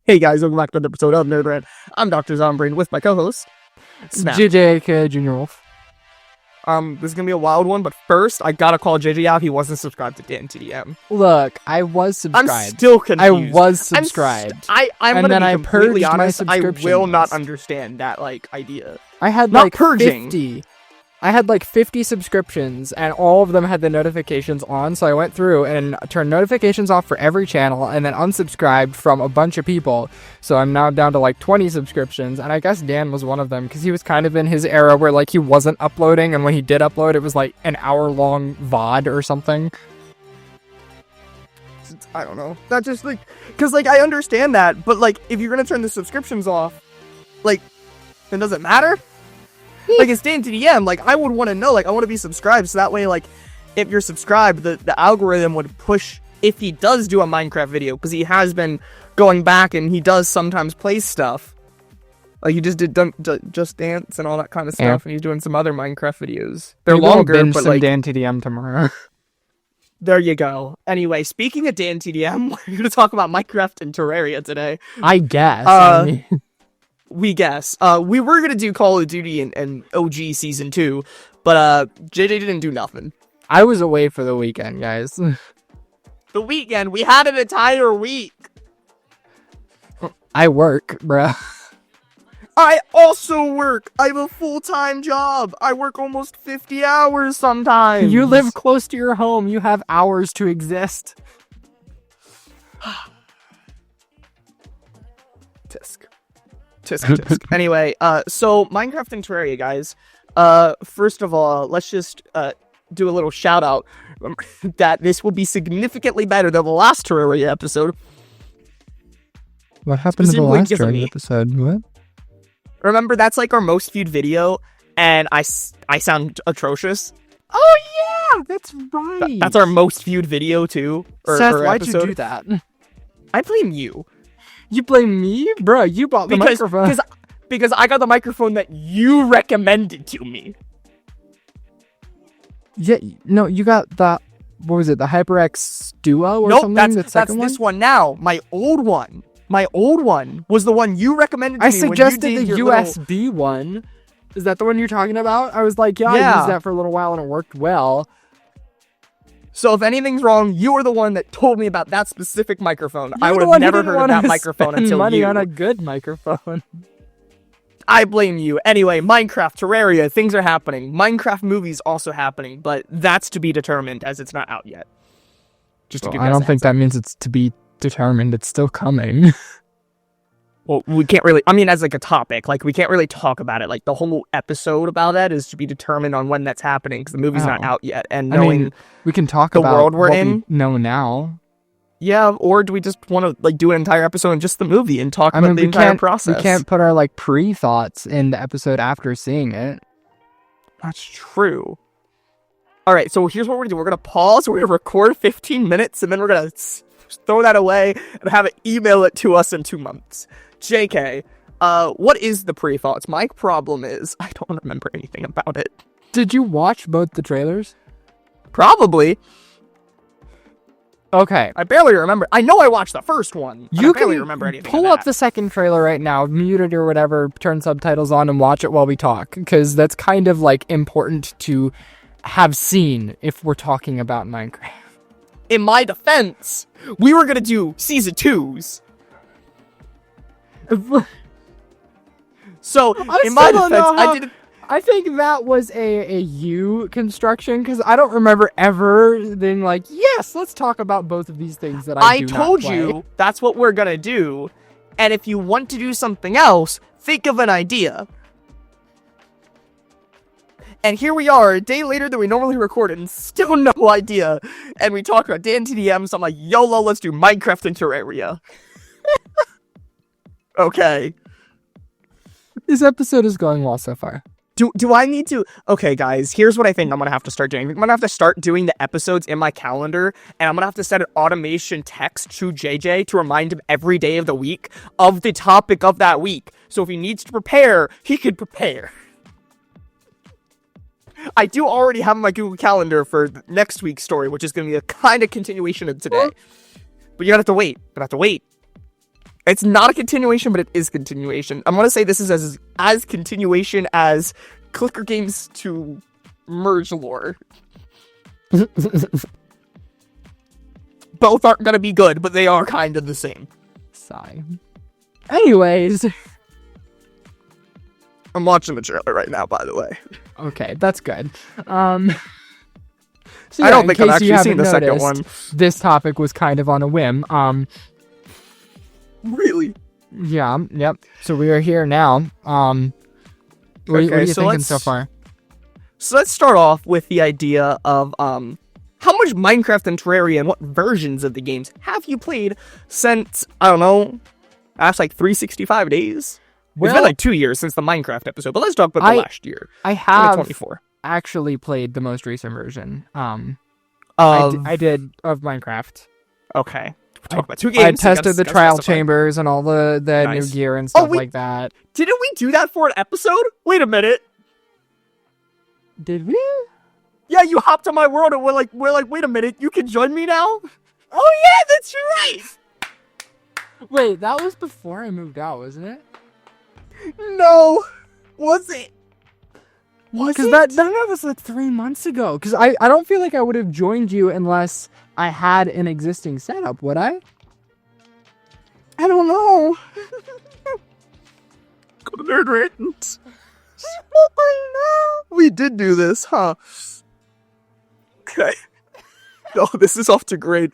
Hey guys, welcome back to another episode of Nerd Rant. I'm Dr. Zombrain with my co-host, Snap. JJ Junior Wolf. This is gonna be a wild one, but first, I gotta call JJ out. He wasn't subscribed to DNTDM. Look, I was subscribed. I'm still confused. I was subscribed. I'm and gonna then be I completely purged my honest. I subscriptions. will not understand that, idea. I had Not like purging. 50. I had like 50 subscriptions, and all of them had the notifications on, so I went through and turned notifications off for every channel, and then unsubscribed from a bunch of people. So I'm now down to like 20 subscriptions, and I guess Dan was one of them, because he was kind of in his era where like he wasn't uploading, and when he did upload, it was like an hour-long VOD or something. I don't know. That just because I understand that, but if you're gonna turn the subscriptions off, it doesn't matter. It's DNTDM, I would want to know, I want to be subscribed, so that way, if you're subscribed, the algorithm would push, if he does do a Minecraft video, because he has been going back, and he does sometimes play stuff. He just did Just Dance and all that kind of stuff, Yeah. and he's doing some other Minecraft videos. They're Maybe I'll longer, binge but, some DanTDM tomorrow. there you go. Anyway, speaking of DNTDM, we're going to talk about Minecraft and Terraria today. I guess. We guess. We were gonna do Call of Duty and OG Season 2, but JJ didn't do nothing. I was away for the weekend, guys. The weekend, we had an entire week. I work, bruh. I also work. I have a full-time job. I work almost 50 hours sometimes. You live close to your home. You have hours to exist. Tisk. Anyway, so Minecraft and Terraria, guys. First of all, let's just do a little shout out that this will be significantly better than the last Terraria episode. What happened to the Specifically last given Terraria me. episode? What? Remember, that's our most viewed video, and I sound atrocious. Oh yeah, that's right. That's our most viewed video too. Seth, why'd episode. you do that? I blame you. You blame me, bro? You bought the microphone. Because I got the microphone that you recommended to me. Yeah, no, you got the, what was it, the HyperX Duo or something? That's this one now. My old one was the one you recommended to I me. suggested when you the did your USB one. Is that the one you're talking about? I was like, yeah, I used that for a little while and it worked well. So if anything's wrong, you were the one that told me about that specific microphone. I You're would the have one who never didn't heard of wanna that microphone spend until money you. on a good microphone. I blame you. Anyway, Minecraft, Terraria, things are happening. Minecraft movies also happening, but that's to be determined as it's not out yet. Just to give you I guys don't a think heads up. that means it's to be determined. It's still coming. Well, we can't really, as a topic, we can't really talk about it. The whole episode about that is to be determined on when that's happening, because the movie's not out yet. And knowing we can talk the about world we're what in. we know now. Yeah, or do we just want to, do an entire episode on just the movie and talk about the entire process? We can't put our, pre-thoughts in the episode after seeing it. That's true. All right, so here's what we're going to do. We're going to pause, we're going to record 15 minutes, and then we're going to throw that away and have it email it to us in 2 months. JK, what is the pre-thoughts? My problem is I don't remember anything about it. Did you watch both the trailers? Probably. Okay. I barely remember. I know I watched the first one. You I barely can remember anything. pull up the second trailer right now, mute it or whatever, turn subtitles on and watch it while we talk, because that's kind of important to have seen if we're talking about Minecraft. In my defense, we were gonna do season 2s. So in my defense, I didn't. I think that was a you construction, because I don't remember ever being like, yes, let's talk about both of these things that I do not told play. you that's what we're gonna do, and if you want to do something else, think of an idea. And here we are, a day later than we normally recorded, and still no idea. And we talk about DNTDM, so I'm like, YOLO, let's do Minecraft and Terraria. Okay. This episode is going well so far. Do I need to... Okay, guys, here's what I think I'm going to have to start doing. I'm going to have to start doing the episodes in my calendar, and I'm going to have to set an automation text to JJ to remind him every day of the week of the topic of that week. So if he needs to prepare, he can prepare. I do already have my Google Calendar for next week's story, which is going to be a kind of continuation of today. But you're going to have to wait. It's not a continuation, but it is continuation. I'm gonna say this is as continuation as Clicker Games to Merge lore. Both aren't gonna be good, but they are kind of the same. Sigh. Anyways. I'm watching the trailer right now, by the way. Okay, that's good. So I don't think I've actually seen the second one. This topic was kind of on a whim. Really? Yeah, yep. So we are here now. What are you thinking so far? So let's start off with the idea of how much Minecraft and Terraria and what versions of the games have you played since, I don't know, that's like 365 days? It's been like 2 years since the Minecraft episode, but let's talk about the last year. I have 2024. Actually played the most recent version. I did of Minecraft. Okay. We're talking about 2 games. I tested the trial chambers and all the new gear and stuff like that. Didn't we do that for an episode? Wait a minute. Did we? Yeah, you hopped on my world and we're like, wait a minute, you can join me now? Oh yeah, that's right. Wait, that was before I moved out, wasn't it? No. Was it? Because that was like 3 months ago. Because I don't feel like I would have joined you unless I had an existing setup, would I? I don't know. Go to Nerd Rant. We did do this, huh? Okay. No, this is off to great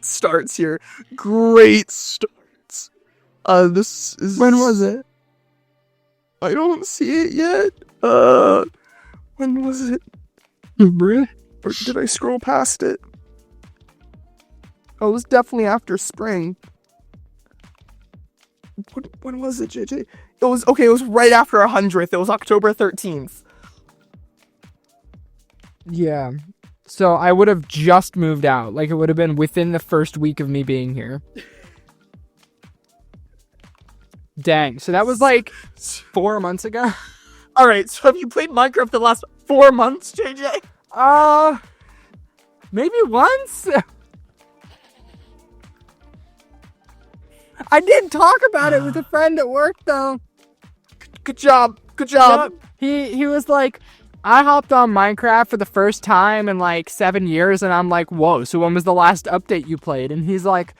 starts here. Great starts. This is... When was it? I don't see it yet. When was it? Really? Or did I scroll past it? Oh, it was definitely after spring. When was it, JJ? It was right after our 100th. It was October 13th. Yeah. So I would have just moved out. Like, it would have been within the first week of me being here. Dang. So that was like 4 months ago. Alright, so have you played Minecraft the last 4 months, JJ? Maybe once? I did talk about it with a friend at work, though. Good job. Yep. He was like, I hopped on Minecraft for the first time in like 7 years, and I'm like, whoa, so when was the last update you played? And he's like,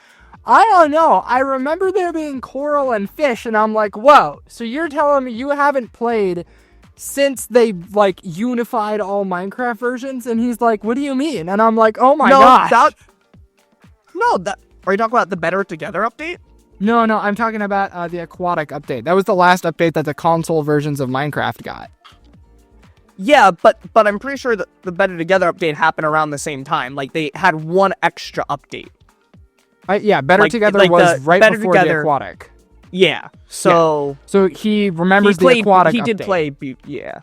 I don't know, I remember there being coral and fish, and I'm like, whoa, so you're telling me you haven't played since they like unified all Minecraft versions? And he's like, what do you mean? And I'm like, oh my gosh. Are you talking about the Better Together update? No, I'm talking about the aquatic update. That was the last update that the console versions of Minecraft got. Yeah, but I'm pretty sure that the Better Together update happened around the same time. Like, they had one extra update. Better Together was right before the aquatic. Yeah, so he remembers the aquatic update. He did play, yeah.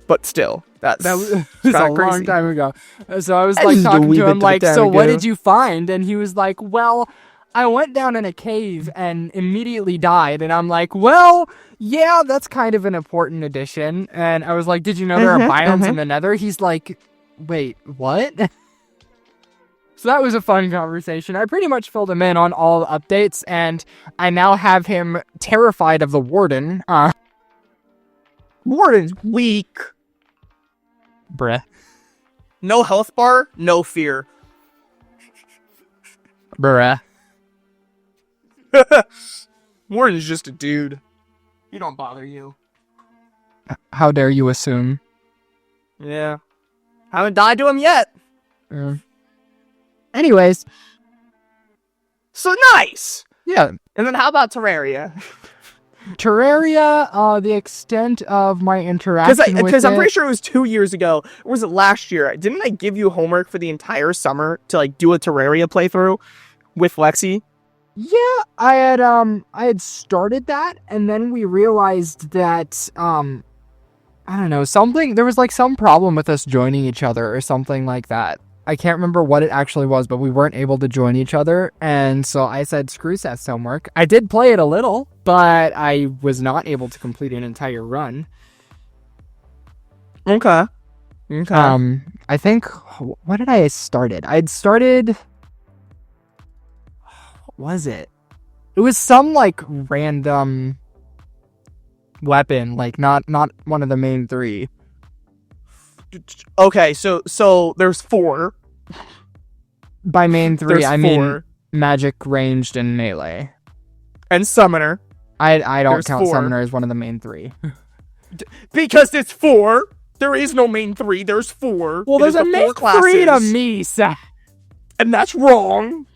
But still, that was a long time ago. So I was like talking to him like, so what did you find? And he was like, well, I went down in a cave and immediately died. And I'm like, well, yeah, that's kind of an important addition. And I was like, did you know there are biomes in the Nether? He's like, wait, what? So that was a fun conversation. I pretty much filled him in on all the updates, and I now have him terrified of the Warden. Warden's weak. Bruh. No health bar, no fear. Bruh. Warden's just a dude. He don't bother you. How dare you assume? Yeah. Haven't died to him yet. Anyways. So nice! Yeah. And then how about Terraria? Terraria, the extent of my interaction with it... Because I'm pretty sure it was 2 years ago. Or was it last year? Didn't I give you homework for the entire summer to, like, do a Terraria playthrough with Lexi? Yeah, I had started that, and then we realized that, I don't know, there was, like, some problem with us joining each other or something like that. I can't remember what it actually was, but we weren't able to join each other, and so I said, screw Seth's homework. I did play it a little, but I was not able to complete an entire run. Okay. I think, what did I started? What was it? It was some like random weapon, like not one of the main 3. Okay, so there's 4. By main 3, There's I 4. mean magic, ranged, and melee. And summoner. I don't There's count 4. summoner as one of the main 3. Because it's 4. There is no main 3. There's 4. Well, It there's is a the main 4 3 to classes. me, Seth. And that's wrong.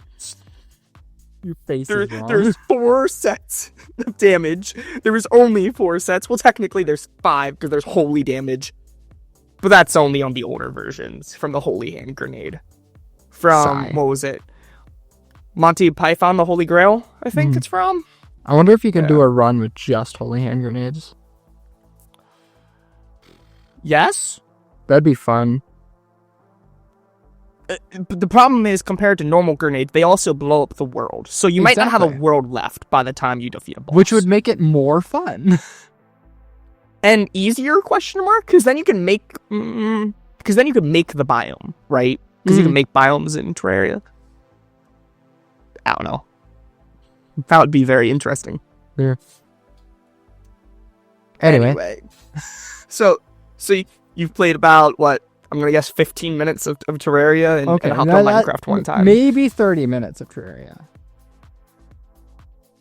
Your face is wrong. There's 4 sets of damage. There is only 4 sets. Well, technically there's 5 because there's holy damage. But that's only on the older versions from the Holy Hand Grenade. From, what was it? Monty Python, the Holy Grail, I think it's from. I wonder if you can do a run with just holy hand grenades. Yes? That'd be fun. But the problem is, compared to normal grenades, they also blow up the world. So you might not have a Exactly. world left by the time you defeat a boss. Which would make it more fun. And easier, question mark? Because then you can make... Because then you can make the biome, right? Because you can make biomes in Terraria. I don't know. That would be very interesting. Yeah. Anyway. So you've played about, what? I'm going to guess 15 minutes of Terraria and hopped on Minecraft one time. Maybe 30 minutes of Terraria.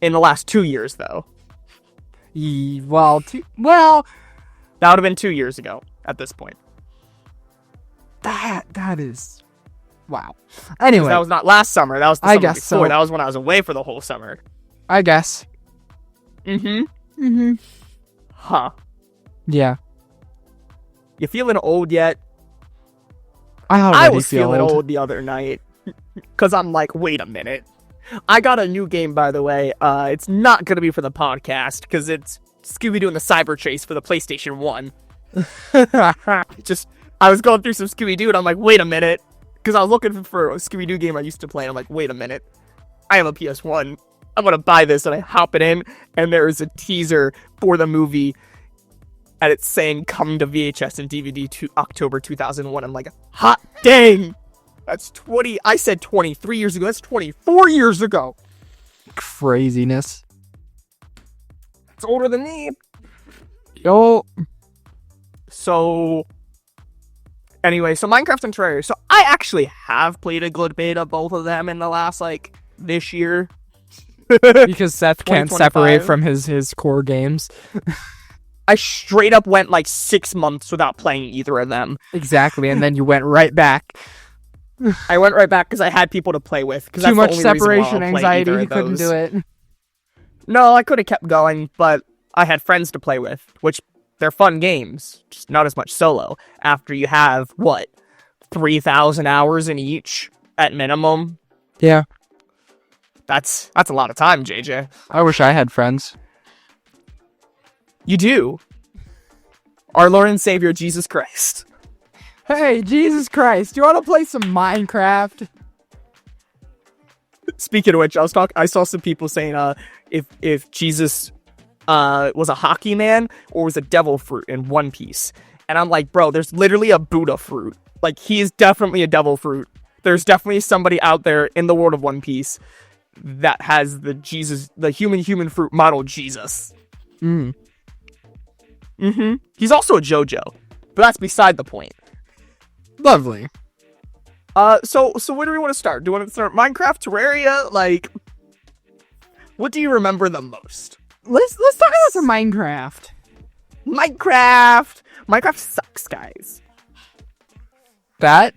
In the last 2 years, though. Well, That would have been 2 years ago at this point. that is... Wow. Anyway. That was not last summer. That was the I summer guess before. so. That was when I was away for the whole summer. I guess. Huh. Yeah. You feeling old yet? I I was feel feeling old the other night. Because I'm like, wait a minute. I got a new game, by the way. It's not going to be for the podcast, because it's Scooby-Doo and the Cyber Chase for the PlayStation 1. I was going through some Scooby-Doo, and I'm like, wait a minute. Because I was looking for a Scooby-Doo game I used to play, and I'm like, wait a minute. I have a PS1. I'm going to buy this, and I hop it in, and there is a teaser for the movie, and it's saying coming to VHS and DVD to October 2001. I'm like, hot dang! That's 20, I said 23 years ago, that's 24 years ago! Craziness. It's older than me. Yo. So, anyway, so Minecraft and Terraria. So I actually have played a good bit of both of them in the last, this year. Because Seth can't separate 2025. from his core games. I straight up went 6 months without playing either of them. Exactly, and then you went right back. I went right back because I had people to play with. Too much separation anxiety, you couldn't do it. No, I could have kept going, but I had friends to play with, which they're fun games, just not as much solo. After you have, 3,000 hours in each at minimum? Yeah. That's a lot of time, JJ. I wish I had friends. You do. Our Lord and Savior, Jesus Christ. Hey, Jesus Christ, do you want to play some Minecraft? Speaking of which, I saw some people saying, if Jesus was a hockey man or was a devil fruit in One Piece. And I'm like, bro, there's literally a Buddha fruit. He is definitely a devil fruit. There's definitely somebody out there in the world of One Piece that has the human fruit model Jesus. He's also a JoJo, but that's beside the point. Lovely. So where do we want to start? Do we want to start Minecraft, Terraria? What do you remember the most? Let's talk about some Minecraft. Minecraft sucks, guys. That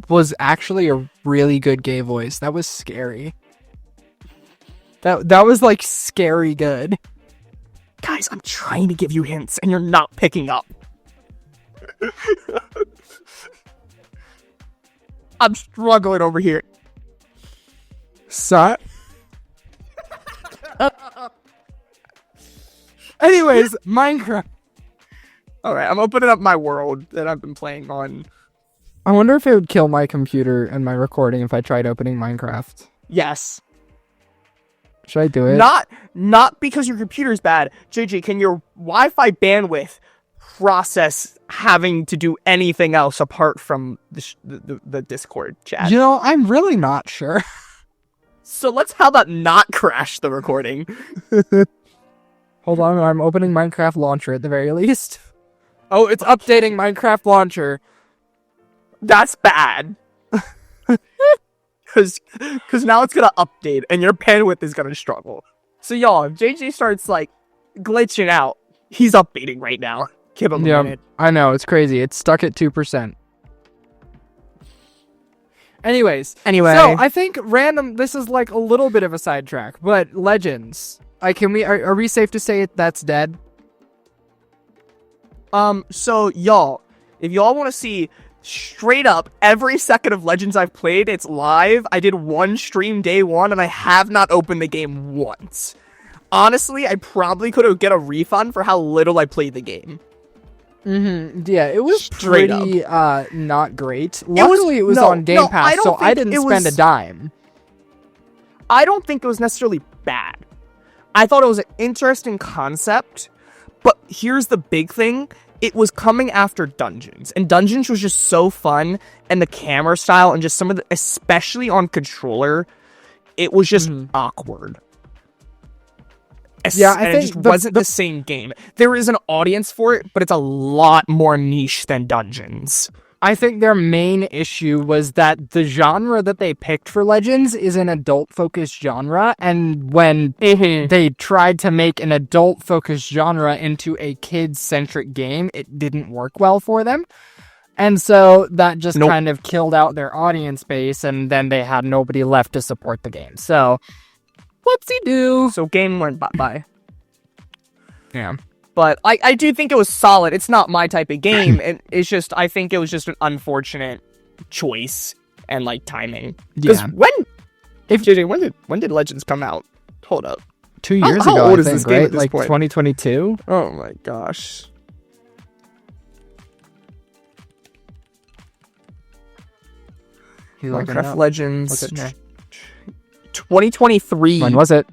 was actually a really good gay voice. That was scary. That was scary good. Guys, I'm trying to give you hints and you're not picking up. I'm struggling over here. Suck. Anyways, Minecraft. Alright, I'm opening up my world that I've been playing on. I wonder if it would kill my computer and my recording if I tried opening Minecraft. Yes. Should I do it? Not because your computer's bad. JJ, can your Wi-Fi bandwidth process having to do anything else apart from the Discord chat? You know, I'm really not sure. So let's how about not crash the recording? Hold on, I'm opening Minecraft Launcher at the very least. Oh, it's updating Minecraft Launcher. That's bad. Cause now it's gonna update and your bandwidth is gonna struggle. So y'all, if JJ starts like glitching out, he's updating right now. Give him a minute. I know, it's crazy. It's stuck at 2%. Anyway, so I think this is like a little bit of a sidetrack, but Legends. Are we safe to say that's dead? So y'all, if y'all want to see straight up every second of Legends I've played, it's live. I did one stream day one, and I have not opened the game once. Honestly, I probably could have get a refund for how little I played the game. Yeah, it was Straight pretty not great. Luckily, it was on Game Pass, so I didn't spend a dime. I don't think it was necessarily bad. I thought it was an interesting concept, but here's the big thing. It was coming after Dungeons, and Dungeons was just so fun, and the camera style, and just some of the, especially on controller, it was just awkward. Yeah, I think it just wasn't the same game. There is an audience for it, but it's a lot more niche than Dungeons. I think their main issue was that the genre that they picked for Legends is an adult-focused genre, and when they tried to make an adult-focused genre into a kid-centric game, it didn't work well for them. And so that just kind of killed out their audience base, and then they had nobody left to support the game. So, whoopsie-doo. So game went bye-bye. Yeah. But I do think it was solid. It's not my type of game, and it's just, I think it was just an unfortunate choice and, like, timing. Because JJ, when did Legends come out? Hold up. 2 years how ago, old I is think, this game right? at this Like point? 2022? Oh my gosh. Minecraft Legends. 2023. When was it?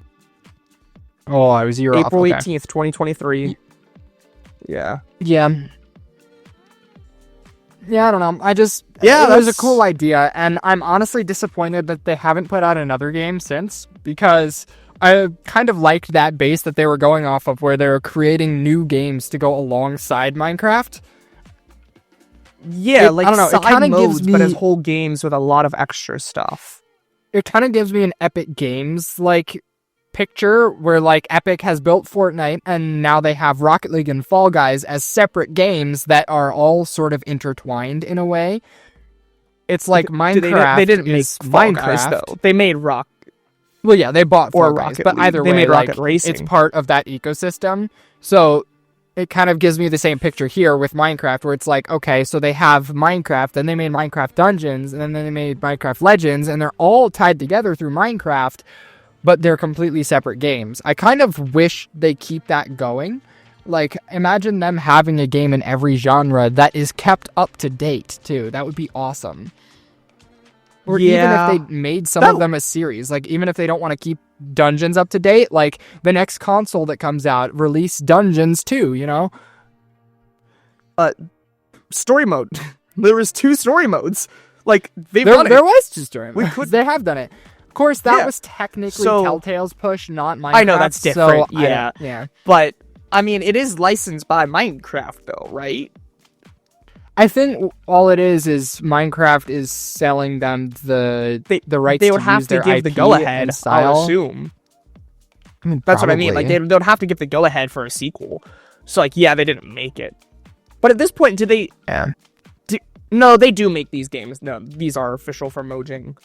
Oh, I was a year off. April 18th, 2023. Yeah. Yeah, I don't know. It was a cool idea, and I'm honestly disappointed that they haven't put out another game since, because I kind of liked that base that they were going off of, where they were creating new games to go alongside Minecraft. Yeah, I don't know, it kind of gives me, but as whole games with a lot of extra stuff. It kind of gives me an Epic Games, like, picture where, like, Epic has built Fortnite, and now they have Rocket League and Fall Guys as separate games that are all sort of intertwined in a way. It's like Minecraft. They didn't make Fall Minecraft, Guys, though. They made Rock. Well, yeah, they bought Fall Guys, Rocket but League. either way, they made like, Rocket Racing. It's part of that ecosystem. So it kind of gives me the same picture here with Minecraft, where it's like, okay, so they have Minecraft, then they made Minecraft Dungeons, and then they made Minecraft Legends, and they're all tied together through Minecraft, but they're completely separate games. I kind of wish they keep that going. Like, imagine them having a game in every genre that is kept up to date, too. That would be awesome. Or even if they made some of them a series, like, even if they don't want to keep Dungeons up to date, like, the next console that comes out, release Dungeons too, you know? Story mode. There was 2 story modes. Like, there was 2 story modes. They have done it. Of course, that was technically Telltale's push, not Minecraft. I know, that's different, so yeah. But, I mean, it is licensed by Minecraft, though, right? I think all it is Minecraft is selling them the rights they would to have use to their give IP the go-ahead, and style. I'll assume. I mean, that's what I mean. Like, they would have to give the go-ahead for a sequel. So, like, yeah, they didn't make it. But at this point, do they... Yeah. No, they do make these games. No, these are official for Mojang.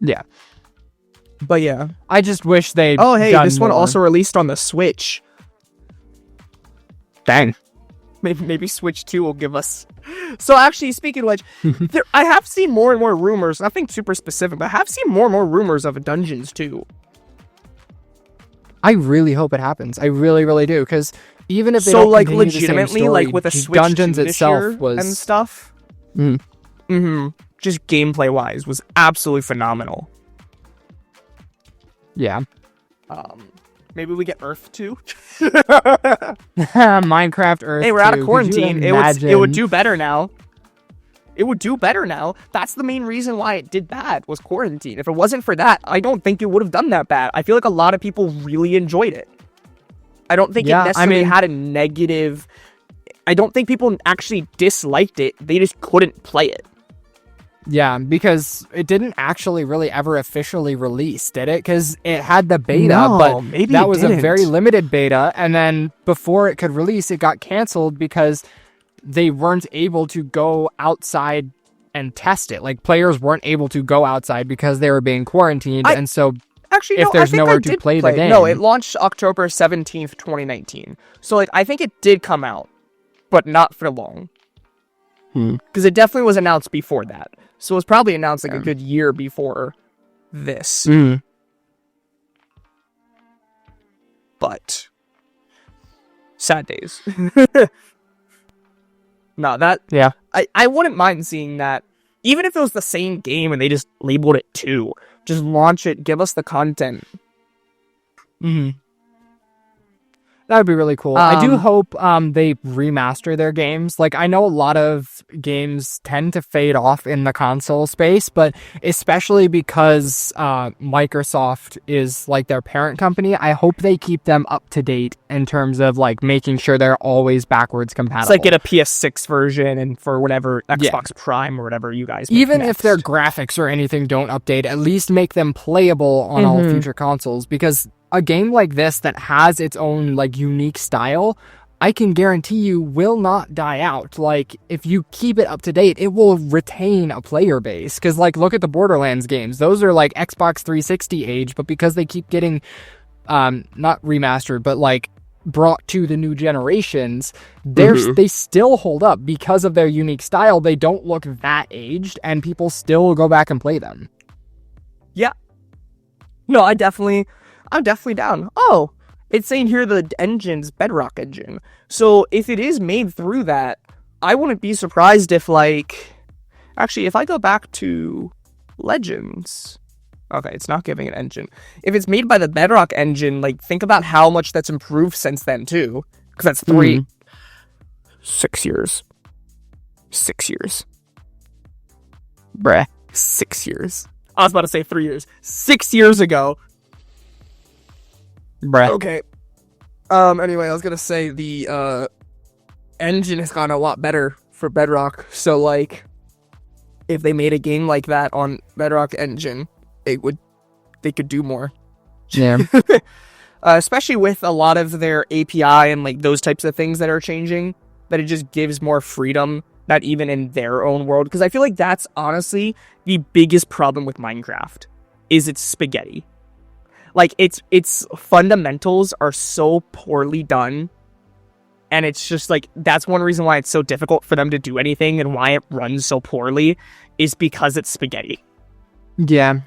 Yeah. But yeah. I just wish they... Oh, hey, this one also released on the Switch. Dang. Maybe Switch 2 will give us... So actually, speaking of which, I have seen more and more rumors, nothing super specific, but I have seen more and more rumors of Dungeons 2. I really hope it happens. I really, really do, because even if they so, don't like, continue the same legitimately, story, like, with a Switch Dungeons 2 itself was... and stuff, just gameplay-wise, was absolutely phenomenal. Yeah. Maybe we get Earth 2? Minecraft Earth 2. Hey, we're out of quarantine. It would do better now. It would do better now. That's the main reason why it did bad, was quarantine. If it wasn't for that, I don't think it would have done that bad. I feel like a lot of people really enjoyed it. I don't think it necessarily had a negative... I don't think people actually disliked it. They just couldn't play it. Yeah, because it didn't actually really ever officially release, did it? Because it had the beta, but maybe that was a very limited beta. And then before it could release, it got canceled because they weren't able to go outside and test it. Like, players weren't able to go outside because they were being quarantined. And so actually, if there's nowhere to play the game... No, it launched October 17th, 2019. So, like, I think it did come out, but not for long. Because it definitely was announced before that. So it was probably announced like a good year before this. But sad days. No, that... Yeah. I wouldn't mind seeing that. Even if it was the same game and they just labeled it 2. Just launch it, give us the content. That would be really cool. I do hope they remaster their games. Like, I know a lot of games tend to fade off in the console space, but especially because Microsoft is like their parent company, I hope they keep them up to date in terms of like making sure they're always backwards compatible. It's like get a PS6 version and for whatever Xbox Prime or whatever you guys make even next. If their graphics or anything don't update, at least make them playable on all future consoles, because a game like this that has its own like unique style, I can guarantee you will not die out. Like, if you keep it up to date, it will retain a player base. Because, like, look at the Borderlands games. Those are like Xbox 360 age, but because they keep getting not remastered, but like brought to the new generations, they still hold up because of their unique style. They don't look that aged, and people still go back and play them. Yeah. No, I'm definitely down. Oh, it's saying here the engine's Bedrock engine. So if it is made through that, I wouldn't be surprised if, like... Actually, if I go back to Legends... Okay, it's not giving an engine. If it's made by the Bedrock engine, like, think about how much that's improved since then, too. Because that's 6 years. 6 years. Bruh. 6 years. I was about to say 3 years. 6 years ago... Bruh. Okay. Anyway, I was gonna say the engine has gotten a lot better for Bedrock. So, like, if they made a game like that on Bedrock engine, they could do more. Yeah. Especially with a lot of their API and like those types of things that are changing, that it just gives more freedom, not even in their own world. Because I feel like that's honestly the biggest problem with Minecraft, is it's spaghetti. Like, its fundamentals are so poorly done, and it's just, like, that's one reason why it's so difficult for them to do anything and why it runs so poorly, is because it's spaghetti. Yeah.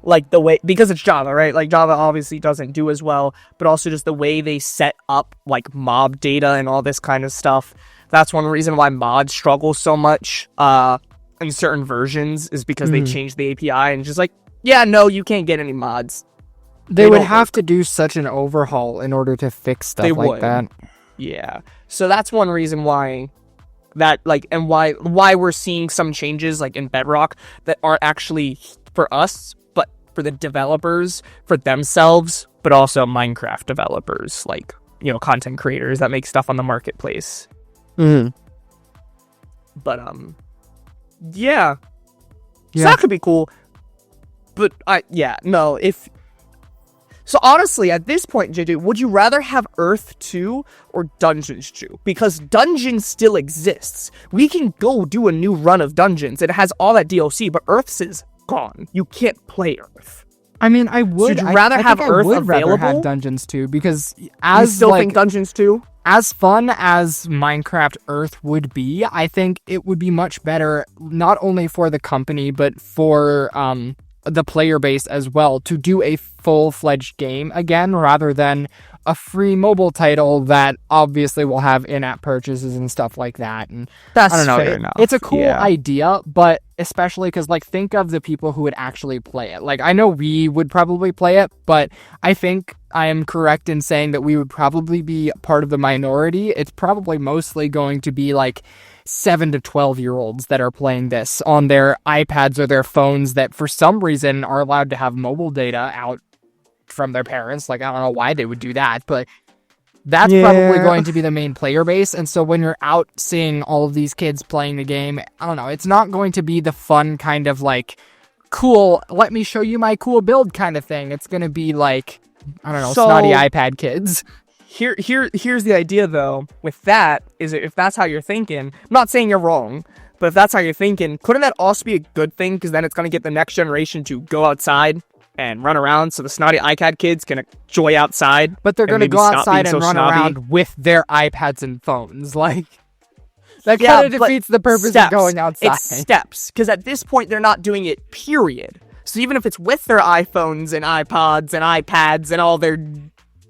Like, because it's Java, right? Like, Java obviously doesn't do as well, but also just the way they set up, like, mob data and all this kind of stuff. That's one reason why mods struggle so much in certain versions, is because they changed the API and just like, yeah, no, you can't get any mods. They would have to do such an overhaul in order to fix stuff like that. Yeah. So that's one reason why that, like, and why we're seeing some changes, like, in Bedrock that aren't actually for us, but for the developers, for themselves, but also Minecraft developers, like, you know, content creators that make stuff on the marketplace. But, yeah. So that could be cool. But, So honestly, at this point, JJ, would you rather have Earth 2 or Dungeons 2? Because Dungeons still exists. We can go do a new run of Dungeons. It has all that DLC, but Earth's is gone. You can't play Earth. I mean, I would. So would you rather have Earth available? Rather have Dungeons 2, because you still think Dungeons 2? As fun as Minecraft Earth would be, I think it would be much better, not only for the company, but for the player base as well, to do a full-fledged game again, rather than a free mobile title that obviously will have in-app purchases and stuff like that. And that's I don't know, fair enough. It's a cool idea, but especially because, like, think of the people who would actually play it. Like, I know we would probably play it, but I think I am correct in saying that we would probably be part of the minority. It's probably mostly going to be, like, 7 to 12-year-olds that are playing this on their iPads or their phones that for some reason are allowed to have mobile data out from their parents. Like, I don't know why they would do that, but that's probably going to be the main player base. And so when you're out seeing all of these kids playing the game, I don't know, it's not going to be the fun kind of like, cool, let me show you my cool build kind of thing. It's going to be like, I don't know, snotty iPad kids. Here's the idea, though, with that, is if that's how you're thinking, I'm not saying you're wrong, but if that's how you're thinking, couldn't that also be a good thing? Because then it's going to get the next generation to go outside and run around, so the snotty iPad kids can enjoy outside. But they're going to go outside and run around with their iPads and phones. Like, that kind of defeats the purpose of going outside. It's steps, because at this point, they're not doing it, period. So even if it's with their iPhones and iPods and iPads and all their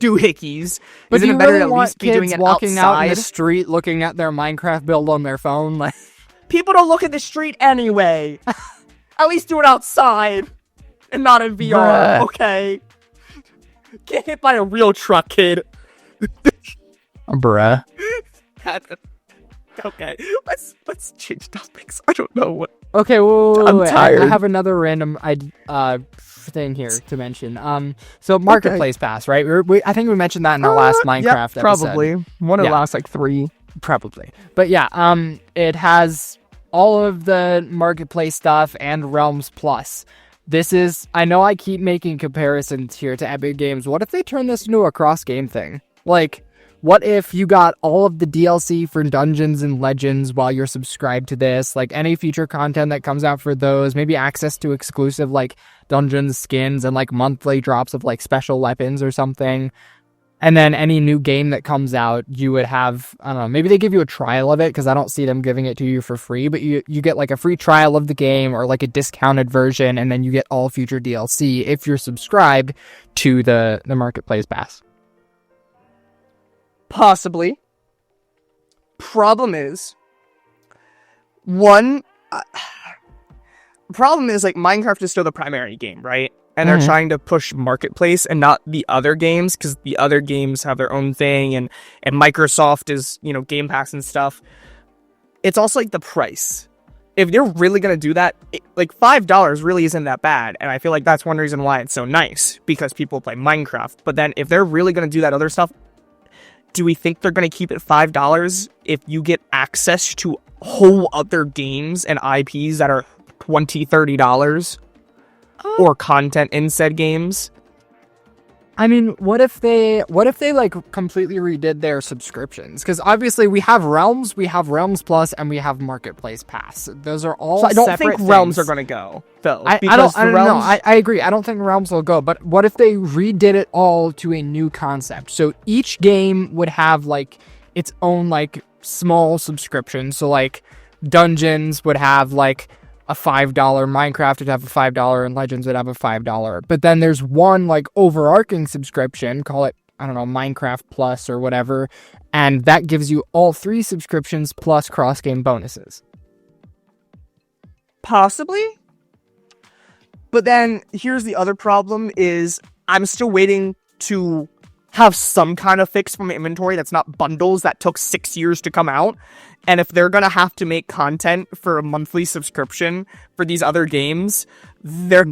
doohickeys, but isn't do you it better really to at want least be kids doing it walking outside? out in the street looking at their Minecraft build on their phone? Like, people don't look at the street anyway. At least do it outside and not in VR, Bruh. okay? Get hit by a real truck, kid. Bruh. Okay, let's change topics. I don't know what. Okay, I'm wait. tired. I have another random thing here to mention. So Marketplace Pass, right? I think we mentioned that in our last Minecraft episode. Probably. One of the last, 3. Probably. But yeah, it has all of the Marketplace stuff and Realms Plus. I know I keep making comparisons here to Epic Games. What if they turn this into a cross-game thing? Like, what if you got all of the DLC for Dungeons and Legends while you're subscribed to this? Like, any future content that comes out for those, maybe access to exclusive, like, Dungeons skins and, like, monthly drops of, like, special weapons or something. And then any new game that comes out, you would have, I don't know, maybe they give you a trial of it, because I don't see them giving it to you for free, but you get, like, a free trial of the game or, like, a discounted version, and then you get all future DLC if you're subscribed to the Marketplace Pass. Possibly. Problem is, like, Minecraft is still the primary game, right? And they're trying to push Marketplace and not the other games, because the other games have their own thing, and Microsoft is, Game Pass and stuff. It's also, like, the price. If they're really going to do that, like, $5 really isn't that bad, and I feel like that's one reason why it's so nice, because people play Minecraft. But then, if they're really going to do that other stuff, do we think they're going to keep it $5 if you get access to whole other games and IPs that are $20, $30? Or content in said games? I mean, what if they like completely redid their subscriptions? Because obviously we have Realms Plus, and we have Marketplace Pass. Those are all separate things. I don't think Realms are going to go, though. I don't know. I agree. I don't think Realms will go. But what if they redid it all to a new concept? So each game would have, like, its own, like, small subscription. So, like, Dungeons would have, like, a $5, Minecraft would have a $5, and Legends would have a $5. But then there's one, like, overarching subscription, call it, I don't know, Minecraft Plus or whatever, and that gives you all 3 subscriptions plus cross-game bonuses. Possibly. But then, here's the other problem, is I'm still waiting to have some kind of fix from inventory that's not bundles that took 6 years to come out. And if they're gonna have to make content for a monthly subscription for these other games, they're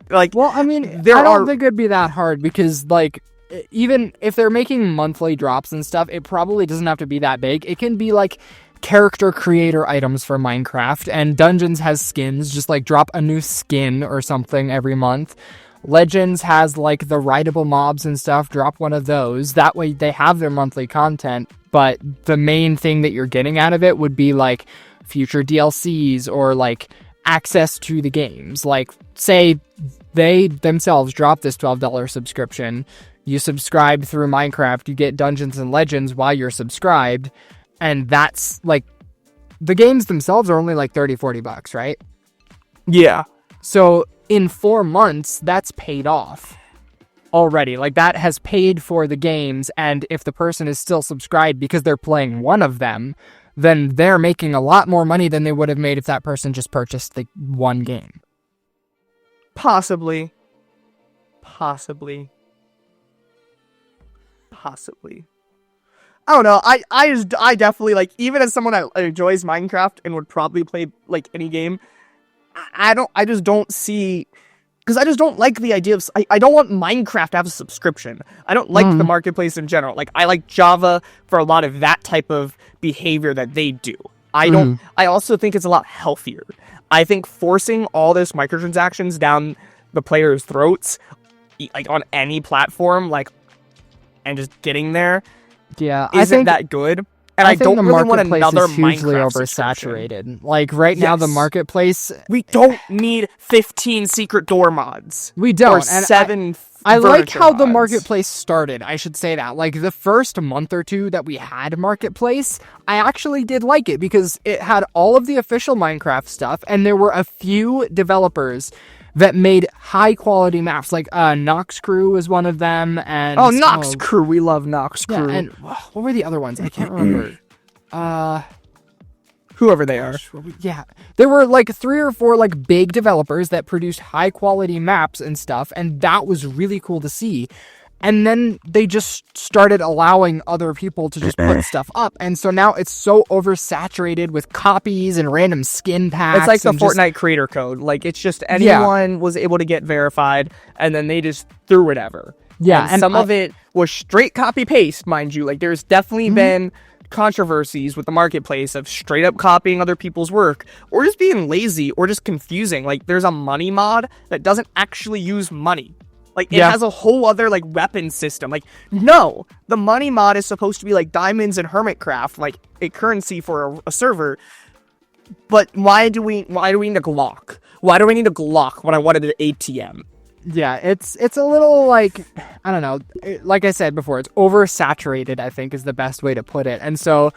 like... Well, I mean, I don't think it'd be that hard, because, like, even if they're making monthly drops and stuff, it probably doesn't have to be that big. It can be, like, character creator items for Minecraft, and Dungeons has skins, just, like, drop a new skin or something every month. Legends has, like, the rideable mobs and stuff, drop one of those. That way they have their monthly content, but the main thing that you're getting out of it would be, like, future DLCs or, like, access to the games. Like, say they themselves drop this $12 subscription, you subscribe through Minecraft, you get Dungeons and Legends while you're subscribed, and that's, like, the games themselves are only, like, $30-$40, right? Yeah. So in 4 months, that's paid off already. Like, that has paid for the games, and if the person is still subscribed because they're playing one of them, then they're making a lot more money than they would have made if that person just purchased the one game. Possibly. I don't know. I definitely, like, even as someone that enjoys Minecraft and would probably play, like, any game, I just don't see, because I just don't like the idea of, I don't want Minecraft to have a subscription. I don't like the marketplace in general. Like, I like Java for a lot of that type of behavior that they do. I also think it's a lot healthier. I think forcing all those microtransactions down the players' throats, like, on any platform, like, and just getting there, isn't that good. And I don't really want another is hugely Minecraft oversaturated. Like, right now, the marketplace... We don't need 15 secret door mods. We don't. Or and 7 I like how the mods. marketplace started, I should say that. Like, the first month or two that we had marketplace, I actually did like it because it had all of the official Minecraft stuff, and there were a few developers that made high-quality maps. Like, Nox Crew was one of them, and... Oh, Nox Crew. We love Nox Crew. Yeah, and what were the other ones? I can't remember. Whoever they are. Yeah. There were, like, 3 or 4, like, big developers that produced high-quality maps and stuff, and that was really cool to see. And then they just started allowing other people to just put stuff up. And so now it's so oversaturated with copies and random skin packs. It's like the Fortnite creator code. Like, it's just anyone was able to get verified, and then they just threw whatever. Yeah. And some of it was straight copy-paste, mind you. Like, there's definitely been controversies with the marketplace of straight up copying other people's work, or just being lazy, or just confusing. Like, there's a money mod that doesn't actually use money. Like, it has a whole other, like, weapon system. Like, no, the money mod is supposed to be, like, diamonds and hermitcraft, like, a currency for a server. But why do we need a Glock? Why do I need a Glock when I wanted an ATM? Yeah, it's a little, like, I don't know. Like I said before, it's oversaturated, I think, is the best way to put it. And so,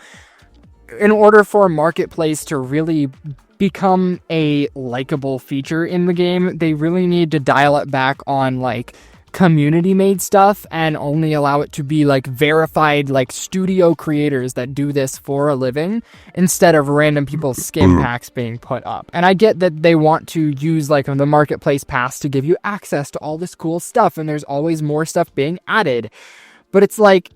in order for Marketplace to really become a likable feature in the game, they really need to dial it back on, like, community-made stuff and only allow it to be, like, verified, like, studio creators that do this for a living instead of random people's skin packs being put up. And I get that they want to use, like, the Marketplace Pass to give you access to all this cool stuff, and there's always more stuff being added. But it's like,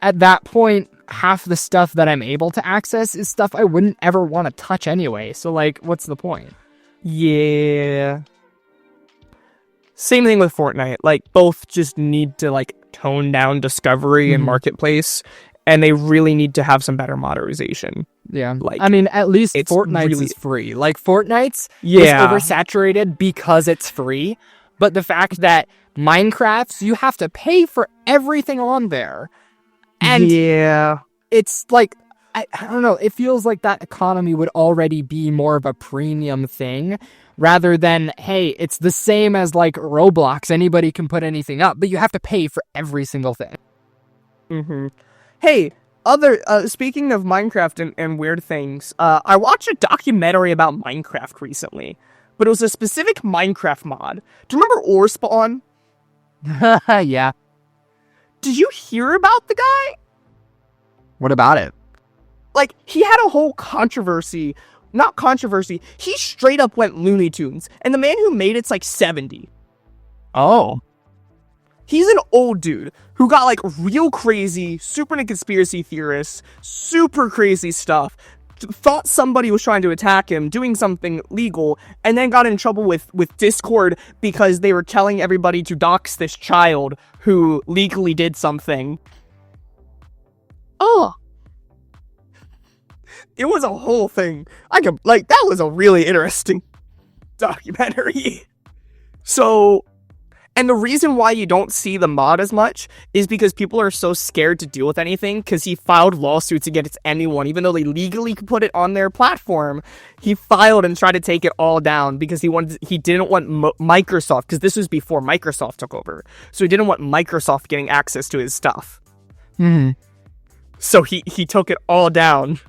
at that point, half the stuff that I'm able to access is stuff I wouldn't ever want to touch anyway. So, like, what's the point? Yeah. Same thing with Fortnite. Like, both just need to, like, tone down discovery and marketplace, and they really need to have some better modernization. Yeah. Like, I mean, at least Fortnite's is free. Like, Fortnite's is oversaturated because it's free, but the fact that Minecraft's, you have to pay for everything on there. And it's like, I don't know, it feels like that economy would already be more of a premium thing rather than, hey, it's the same as like Roblox, anybody can put anything up, but you have to pay for every single thing. Hey, speaking of Minecraft and weird things, I watched a documentary about Minecraft recently, but it was a specific Minecraft mod. Do you remember Ore Spawn? Yeah. Did you hear about the guy? What about it? Like, he had a whole controversy. Not controversy. He straight up went Looney Tunes. And the man who made it's like 70. Oh. He's an old dude who got like real crazy, super into conspiracy theorists, super crazy stuff. Thought somebody was trying to attack him, doing something legal, and then got in trouble with Discord because they were telling everybody to dox this child who legally did something. Oh. It was a whole thing. That was a really interesting documentary. So, and the reason why you don't see the mod as much is because people are so scared to deal with anything because he filed lawsuits against anyone, even though they legally could put it on their platform. He filed and tried to take it all down because he didn't want Microsoft, because this was before Microsoft took over. So he didn't want Microsoft getting access to his stuff. So he took it all down.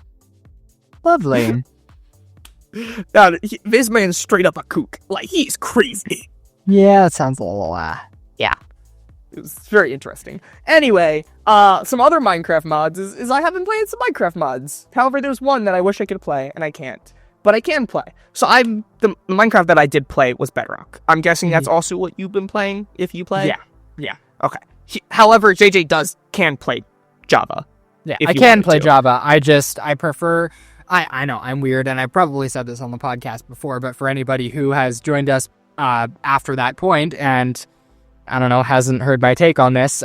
Lovely. Now, this man's straight up a kook. Like, he's crazy. Yeah, that sounds a little, yeah. It was very interesting. Anyway, some other Minecraft mods is I have been playing some Minecraft mods. However, there's one that I wish I could play, and I can't. But I can play. So the Minecraft that I did play was Bedrock. I'm guessing that's also what you've been playing, if you play? Yeah. Okay. However, JJ can play Java. Yeah, if I you can wanted play to. Java. I prefer. I know I'm weird, and I probably said this on the podcast before, but for anybody who has joined us after that point and I don't know hasn't heard my take on this,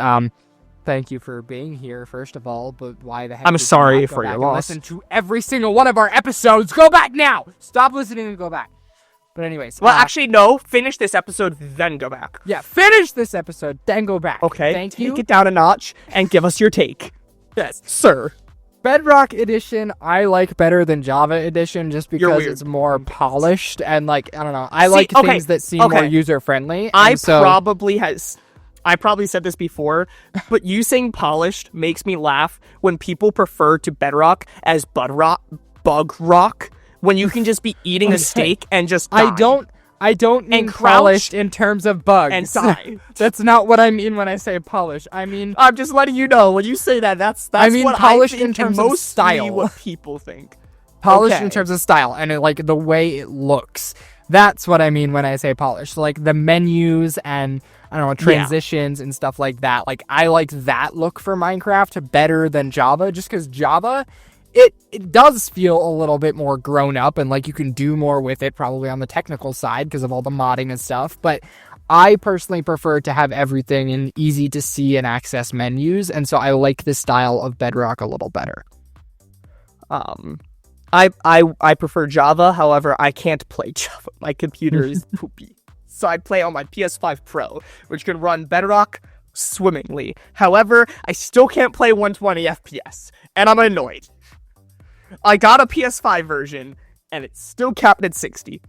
thank you for being here. First of all, but why the heck? I'm did you sorry not go for back your and loss. Listen to every single one of our episodes. Go back now. Stop listening and go back. But anyways, Well, actually, no. Finish this episode, then go back. yeah, finish this episode, then go back. Okay. Thank you. Take it down a notch and give us your take. Yes. Sir. Bedrock Edition I like better than Java Edition just because weird. it's more polished and like I don't know. I like things that seem more user friendly. I probably said this before, but you saying polished makes me laugh when people prefer to Bedrock as bug rock when you can just be eating a steak and just die. I don't mean crouch polished in terms of bugs. and die. That's not what I mean when I say polished. I mean I'm just letting you know when you say that. That's I mean what polished I think in terms and of mostly style. what people think. polished Okay. in terms of style and like the way it looks. That's what I mean when I say polished. Like the menus and I don't know, transitions and stuff like that. Like I like that look for Minecraft better than Java just because Java it does feel a little bit more grown up and like you can do more with it probably on the technical side because of all the modding and stuff. But I personally prefer to have everything in easy to see and access menus. And so I like the style of Bedrock a little better. I prefer Java. However, I can't play Java. My computer is poopy. So I play on my PS5 Pro, which can run Bedrock swimmingly. However, I still can't play 120 FPS, and I'm annoyed. I got a PS5 version, and it's still capped at 60.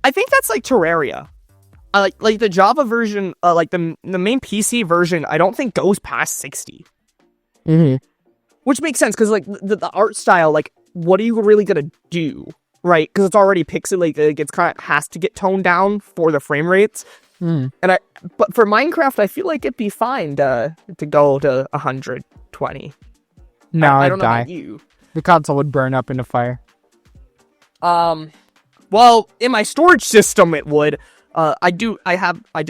I think that's like Terraria. I like the Java version, like the main PC version, I don't think goes past 60. Mm-hmm. Which makes sense, because like the art style, like what are you really gonna do, right? Because it's already pixelated, it's kind of has to get toned down for the frame rates. But for Minecraft, I feel like it'd be fine to go to 120. No, I I'd don't know die. about you. The console would burn up into fire. Well, in my storage system, it would. I did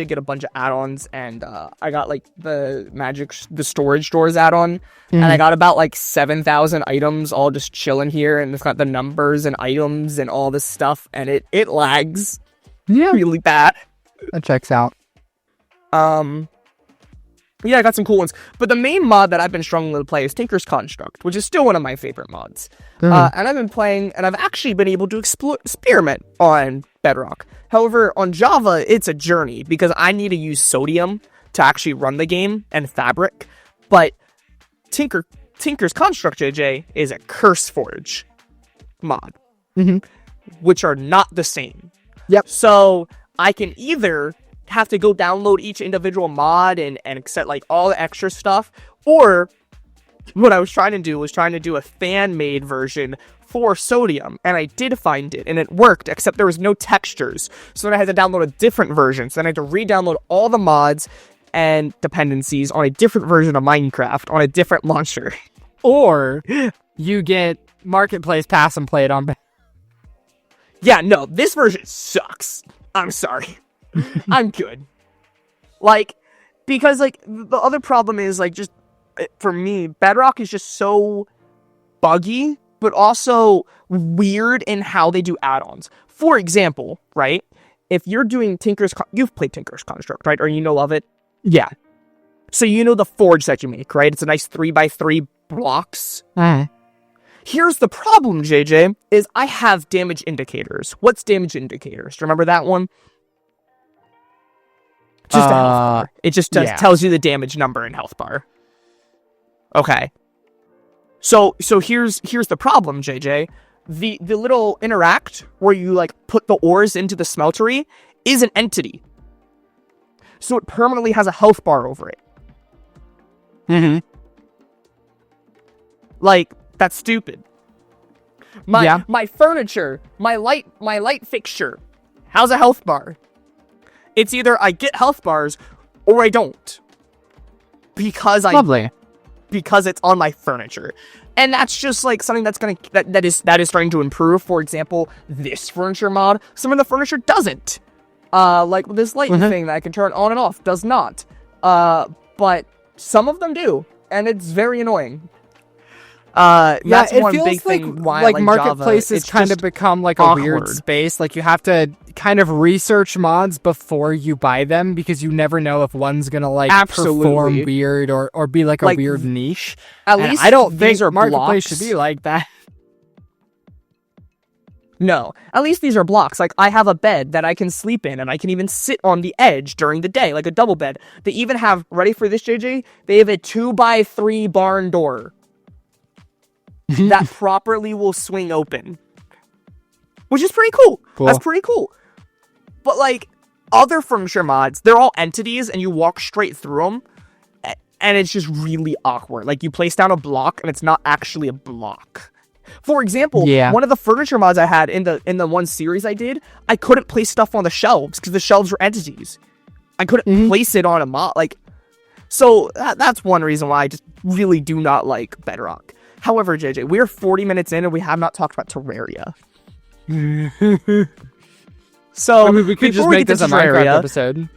get a bunch of add-ons, and I got like the storage doors add-on, and I got about like 7,000 items all just chilling here, and it's got the numbers and items and all this stuff, and it lags really bad. That checks out. Yeah, I got some cool ones. But the main mod that I've been struggling to play is Tinker's Construct, which is still one of my favorite mods. And I've been playing, and I've actually been able to experiment on Bedrock. However, on Java, it's a journey, because I need to use Sodium to actually run the game, and Fabric. But Tinker's Construct, JJ, is a CurseForge mod, which are not the same. Yep. So I can either have to go download each individual mod and accept like all the extra stuff, or what I was trying to do was a fan-made version for Sodium, and I did find it, and it worked, except there was no textures, so then I had to download a different version, so then I had to re-download all the mods and dependencies on a different version of Minecraft on a different launcher. Or you get Marketplace Pass and play it on. Yeah, no, this version sucks. I'm sorry. I'm good. Like, because, like, the other problem is, like, just, for me, Bedrock is just so buggy, but also weird in how they do add-ons. For example, right, if you're doing you've played Tinker's Construct, right, or you know of it? Yeah. So you know the forge that you make, right? It's a nice 3x3 blocks. Here's the problem, JJ, is I have damage indicators. What's damage indicators? Do you remember that one? Just a health bar. It just tells you the damage number and health bar. Okay. So here's the problem, JJ. The little interact where you like put the ores into the smeltery is an entity. So it permanently has a health bar over it. Like, that's stupid. My furniture, my light fixture has a health bar. It's either I get health bars or I don't. Because it's on my furniture. And that's just like something that is starting to improve. For example, this furniture mod, some of the furniture doesn't. Like this light thing that I can turn on and off does not. But some of them do. and it's very annoying. That's it one feels big like, thing why like Java, marketplaces it's kind of just become like a awkward. weird space. Like you have to kind of research mods before you buy them because you never know if one's gonna like perform weird or be like a weird niche. At And least I don't think are marketplace blocks. should be like that. No, at least these are blocks. Like, I have a bed that I can sleep in, and I can even sit on the edge during the day, like a double bed. They even have, ready for this, JJ? They have a 2x3 barn door that properly will swing open. Which is pretty cool. That's pretty cool. But, like, other furniture mods, they're all entities, and you walk straight through them, and it's just really awkward. Like, you place down a block, and it's not actually a block. For example, one of the furniture mods I had in the one series I did, I couldn't place stuff on the shelves because the shelves were entities. I couldn't place it on a mod. Like, so that's one reason why I just really do not like Bedrock. However, JJ, we're 40 minutes in and we have not talked about Terraria. So I mean, we could just make this a Minecraft episode.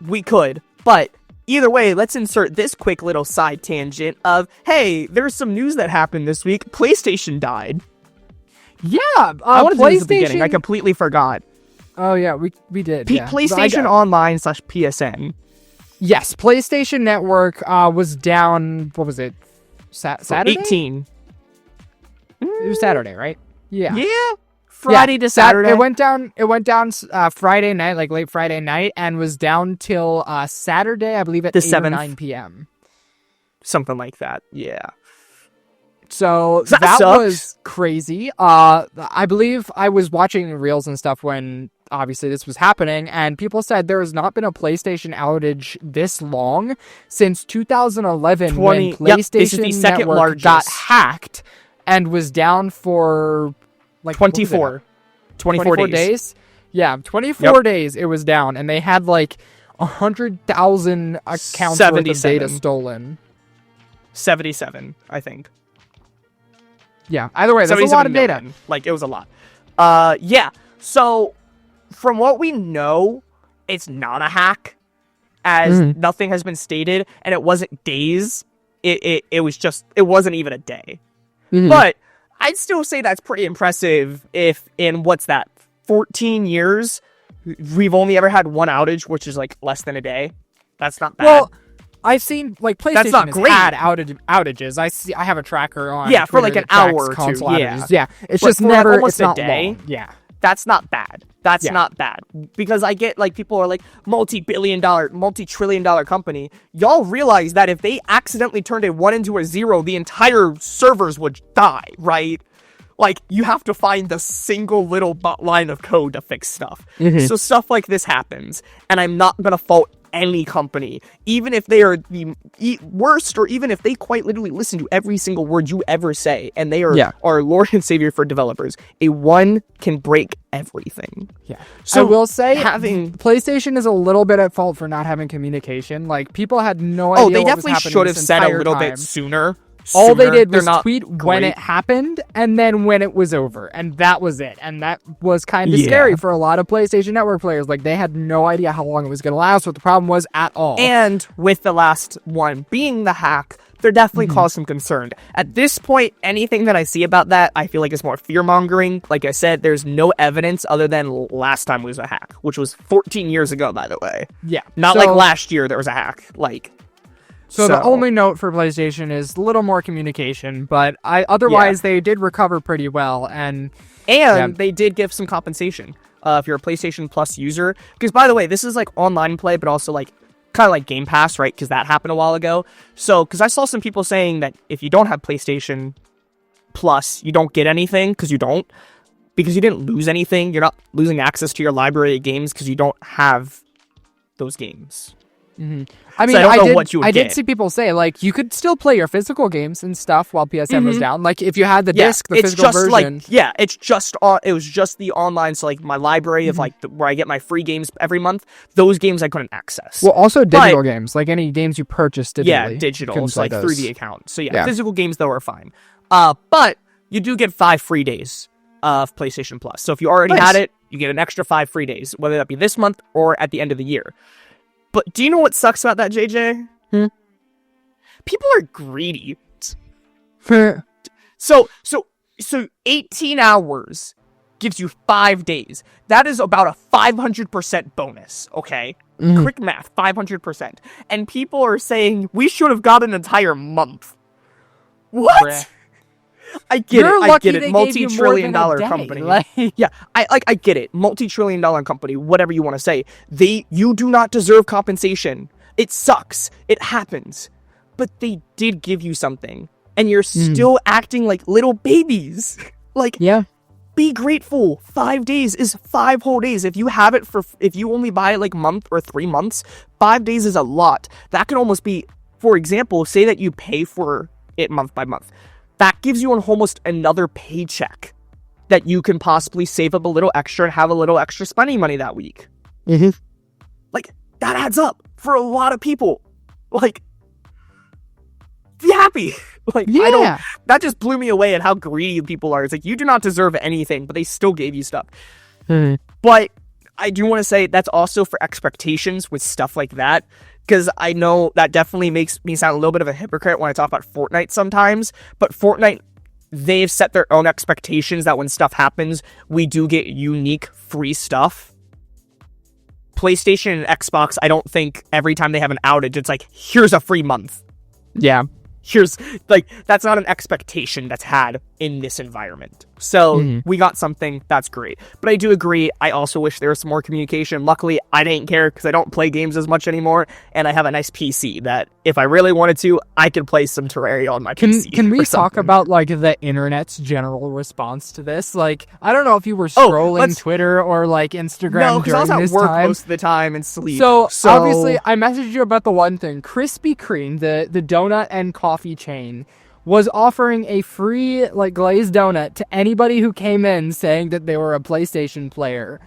We could, but either way, let's insert this quick little side tangent of, hey, there's some news that happened this week. PlayStation died. Yeah, I wanted to do this at the beginning. I completely forgot. Oh, yeah, we did. PlayStation Online /PSN. Yes, PlayStation Network was down, what was it? Saturday? 18. It was Saturday, right? Yeah. Yeah. Friday to Saturday. It went down Friday night, like late Friday night, and was down till Saturday, I believe, at 8 or 9 p.m. Something like that, yeah. So that was crazy. I believe I was watching reels and stuff when, obviously, this was happening, and people said there has not been a PlayStation outage this long since 2011 when PlayStation Network got hacked and was down for... like 24 days. Yeah, 24 days it was down, and they had like 100,000 accounts worth of data stolen. 77, I think. Yeah, either way, that's a lot of data. Million. Like, it was a lot. Yeah, so from what we know, it's not a hack, as nothing has been stated, and it wasn't days. It wasn't even a day. But I'd still say that's pretty impressive if in, 14 years, we've only ever had one outage, which is, like, less than a day. That's not bad. Well, I've seen, like, PlayStation has had outages. I have a tracker on Twitter for, like, an hour or two. Yeah. It's just never, like, almost it's not a day. Long. Yeah. That's not bad. That's not bad. Because I get, like, people are like, multi-trillion dollar company. Y'all realize that if they accidentally turned a 1 into a 0, the entire servers would die, right? Like, you have to find the single little line of code to fix stuff. So stuff like this happens. And I'm not gonna fault any company, even if they are the worst, or even if they quite literally listen to every single word you ever say, and they are our Lord and Savior for developers. A 1 can break everything. Yeah. So I will say, PlayStation is a little bit at fault for not having communication. Like, people had no idea. Oh, they definitely should have said a little bit sooner. All they did was tweet when it happened and then when it was over, and that was it. And that was kind of scary for a lot of PlayStation Network players. Like, they had no idea how long it was going to last, what the problem was at all. And with the last one being the hack, there definitely caused some concern. At this point, anything that I see about that, I feel like it's more fear-mongering. Like I said, there's no evidence other than last time was a hack, which was 14 years ago, by the way. Yeah. Not like last year there was a hack. Like... So the only note for PlayStation is a little more communication, but otherwise they did recover pretty well, and they did give some compensation if you're a PlayStation Plus user. Because, by the way, this is like online play, but also like kind of like Game Pass, right? Because that happened a while ago. So, because I saw some people saying that if you don't have PlayStation Plus, you don't get anything, because you didn't lose anything. You're not losing access to your library of games because you don't have those games. I mean, I did see people say, like, you could still play your physical games and stuff while PSN was down. Like, if you had the disc, the physical version. It was just the online, so, like, my library of, like, where I get my free games every month, those games I couldn't access. Well, also digital games, like any games you purchased digitally. Yeah, digital, so, like, through the account. So, physical games, though, are fine. But you do get 5 free days of PlayStation Plus. So, if you already had it, you get an extra 5 free days, whether that be this month or at the end of the year. But do you know what sucks about that, JJ? people are greedy. So 18 hours gives you 5 days. That is about a 500% bonus, okay? Quick math, 500%. And people are saying we should have got an entire month. What? Bruh. I get it. Multi-trillion Multi-trillion-dollar company. Yeah, I get it. Multi-trillion-dollar company, whatever you want to say. You do not deserve compensation. It sucks. It happens. But they did give you something. And you're still acting like little babies. Like, yeah. Be grateful. 5 days is 5 whole days. If you only buy it like month or 3 months, 5 days is a lot. That could almost be, for example, say that you pay for it month by month. That gives you almost another paycheck that you can possibly save up a little extra and have a little extra spending money that week. Like, that adds up for a lot of people. Like, be happy. Like, yeah. That just blew me away at how greedy people are. It's like, you do not deserve anything, but they still gave you stuff. But I do want to say that's also for expectations with stuff like that. Because I know that definitely makes me sound a little bit of a hypocrite when I talk about Fortnite sometimes. But Fortnite, they've set their own expectations that when stuff happens, we do get unique free stuff. PlayStation and Xbox, I don't think every time they have an outage, it's like, here's a free month. Yeah. That's not an expectation that's had in this environment. So we got something that's great. But I do agree. I also wish there was some more communication. Luckily, I didn't care because I don't play games as much anymore. And I have a nice PC that if I really wanted to, I could play some Terraria on my PC. Can we talk about like the internet's general response to this? Like, I don't know if you were scrolling Twitter or like Instagram during I was this at work time. most of the time and sleep. So obviously, I messaged you about the one thing. Krispy Kreme, the donut and coffee chain, was offering a free like glazed donut to anybody who came in saying that they were a PlayStation player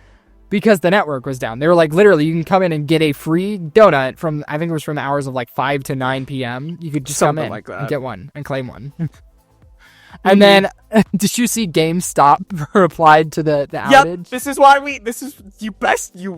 because the network was down. They were like, literally, you can come in and get a free donut from, I think it was from the hours of like 5 to 9 p.m. You could just come in like that. and get one and claim one. And then, did you see GameStop replied to the outage?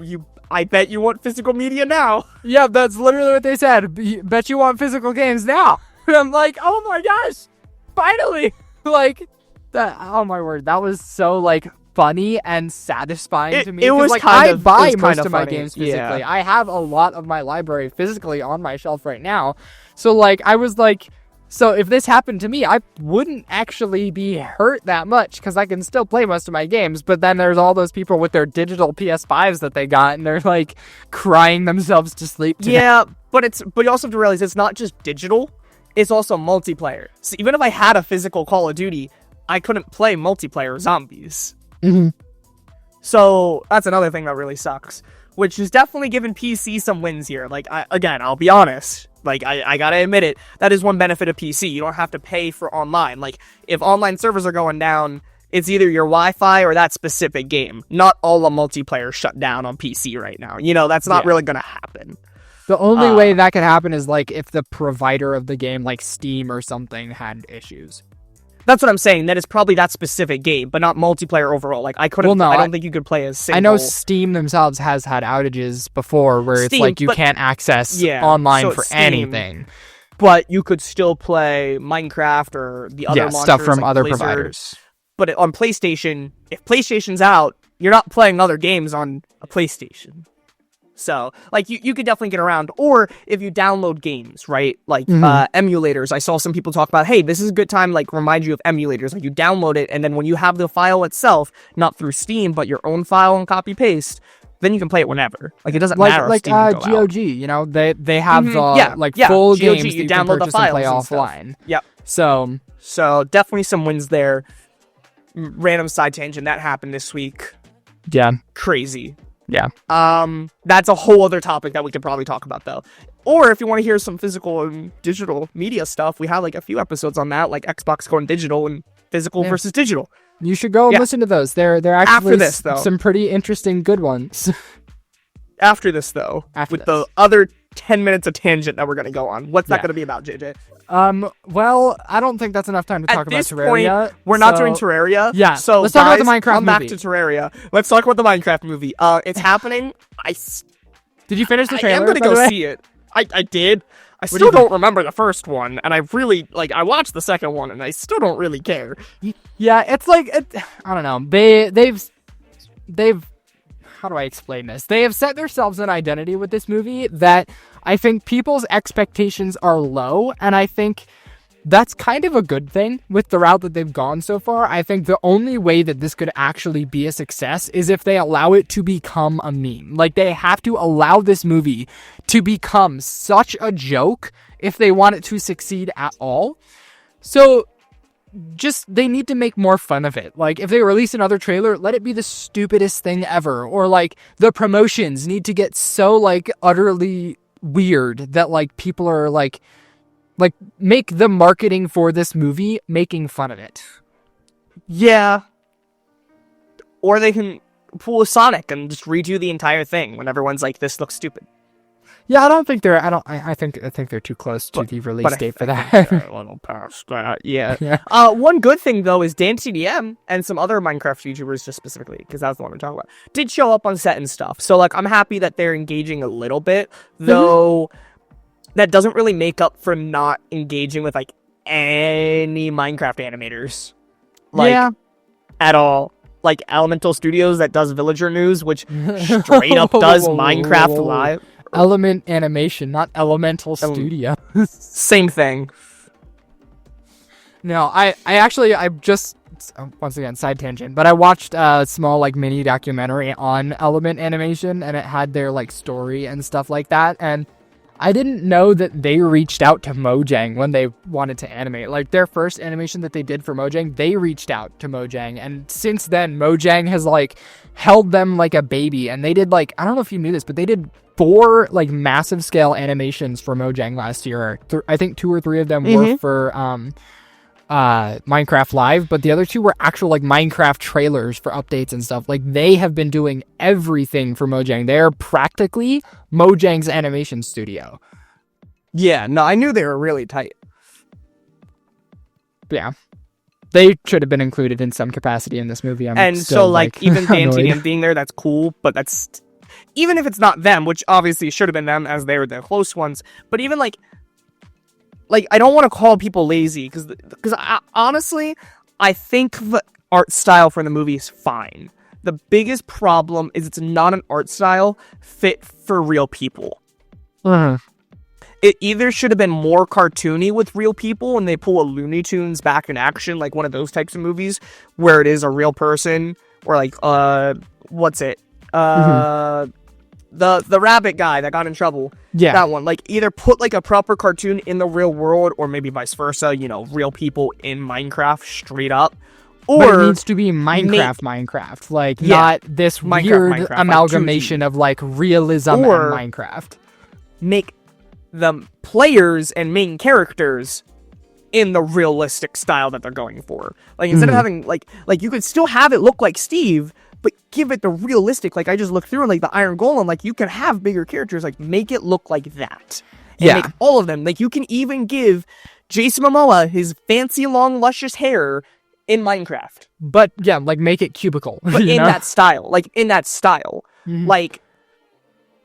Yep, I bet you want physical media now. Yep, that's literally what they said. Bet you want physical games now. And I'm like, oh my gosh, finally! Like, oh my word, that was so like funny and satisfying to me. It was like, kind I of buy kind most of of my funny. games physically. Yeah. I have a lot of my library physically on my shelf right now. So like, I was like, so if this happened to me, I wouldn't actually be hurt that much because I can still play most of my games. But then there's all those people with their digital PS5s that they got, and they're like crying themselves to sleep. Yeah, but you also have to realize it's not just digital. It's also multiplayer. So even if I had a physical Call of Duty, I couldn't play multiplayer zombies. So that's another thing that really sucks, which is definitely giving PC some wins here. Like, I'll be honest. Like, I gotta admit it. That is one benefit of PC. You don't have to pay for online. Like, if online servers are going down, it's either your Wi-Fi or that specific game. Not all the multiplayer shut down on PC right now. You know, that's not really gonna happen. The only way that could happen is like if the provider of the game, like Steam or something, had issues. That's what I'm saying. That is probably that specific game, but not multiplayer overall. Like, I couldn't. Well, no, I don't think you could play a single. I know Steam themselves has had outages before where it's like you can't access online for anything. But you could still play Minecraft or the other launchers, stuff from like other Blizzard. providers. But on PlayStation, if PlayStation's out, you're not playing other games on a PlayStation. So, like, you could definitely get around. Or if you download games, right? Like, emulators. I saw some people talk about, hey, this is a good time, like, remind you of emulators. Like, you download it, and then when you have the file itself, not through Steam, but your own file and copy-paste, then you can play it whenever. Like, it doesn't matter if Steam will go GOG, you know? They have full GOG, games that you you download can the purchase files and play and offline. Yep. So, definitely some wins there. Random side tangent, that happened this week. Yeah. Crazy. Yeah. That's a whole other topic that we could probably talk about, though. Or if you want to hear some physical and digital media stuff, we have like a few episodes on that, like Xbox going digital and physical versus digital. You should go and listen to those. They're actually after this, though. Some pretty interesting good ones. After this, though, the other 10 minutes of tangent that we're going to go on. What's that going to be about, JJ? Well, I don't think that's enough time to talk about Terraria. Point, we're not doing Terraria. Yeah, so let's talk about the Minecraft come movie. Back to Terraria. Let's talk about the Minecraft movie. It's happening. Did you finish the trailer? I'm going to go see it. I did. I still don't remember the first one, and I really, like, I watched the second one, and I still don't really care. Yeah, it's like, I don't know. They've, how do I explain this? They have set themselves an identity with this movie that I think people's expectations are low, and I think that's kind of a good thing with the route that they've gone so far. I think the only way that this could actually be a success is if they allow it to become a meme. Like, they have to allow this movie to become such a joke if they want it to succeed at all. So, they need to make more fun of it. Like, if they release another trailer, let it be the stupidest thing ever. Or, like, the promotions need to get so, like, utterly weird that, like, people are, like, make the marketing for this movie making fun of it. Yeah. Or they can pull a Sonic and just redo the entire thing when everyone's like, this looks stupid. Yeah, I think they're too close to the release date for that. A little past that, yeah. One good thing, though, is DanceTDM and some other Minecraft YouTubers, just specifically, because that's the one I'm talking about, did show up on set and stuff. So, like, I'm happy that they're engaging a little bit, though that doesn't really make up for not engaging with, like, any Minecraft animators. Like, at all. Like, Elemental Studios that does Villager News, which straight up does Minecraft Live. Element Animation, not Elemental Studio. Same thing. No, I just, once again, side tangent, but I watched a small, like, mini documentary on Element Animation, and it had their, like, story and stuff like that, and I didn't know that they reached out to Mojang when they wanted to animate. Like, their first animation that they did for Mojang, they reached out to Mojang. And since then, Mojang has, like, held them like a baby. And they did, like, I don't know if you knew this, but they did 4, like, massive scale animations for Mojang last year. I think 2 or 3 of them were for Minecraft Live, but the other 2 were actual, like, Minecraft trailers for updates and stuff. Like, they have been doing everything for Mojang. They're practically Mojang's animation studio. Yeah, no, I knew they were really tight. Yeah. They should have been included in some capacity in this movie. And still, so, like even DanceTDM being there, that's cool, but that's... Even if it's not them, which obviously should have been them as they were the close ones, but even, like, I don't want to call people lazy, because honestly, I think the art style for the movie is fine. The biggest problem is it's not an art style fit for real people. It either should have been more cartoony with real people and they pull a Looney Tunes back in action, like one of those types of movies, where it is a real person, or like, what's it? The rabbit guy that got in trouble. Yeah. That one. Like, either put, like, a proper cartoon in the real world, or maybe vice versa, you know, real people in Minecraft straight up. Or but it needs to be Minecraft. Like, not this weird amalgamation of, like, realism and Minecraft. Make the players and main characters in the realistic style that they're going for. Like, instead of having, like, you could still have it look like Steve, but give it the realistic, like, I just looked through, and, like, the Iron Golem, like, you can have bigger characters, like, make it look like that. And make all of them. Like, you can even give Jason Momoa his fancy, long, luscious hair in Minecraft. But, yeah, like, make it cubicle. But in that style. Like, in that style. Like,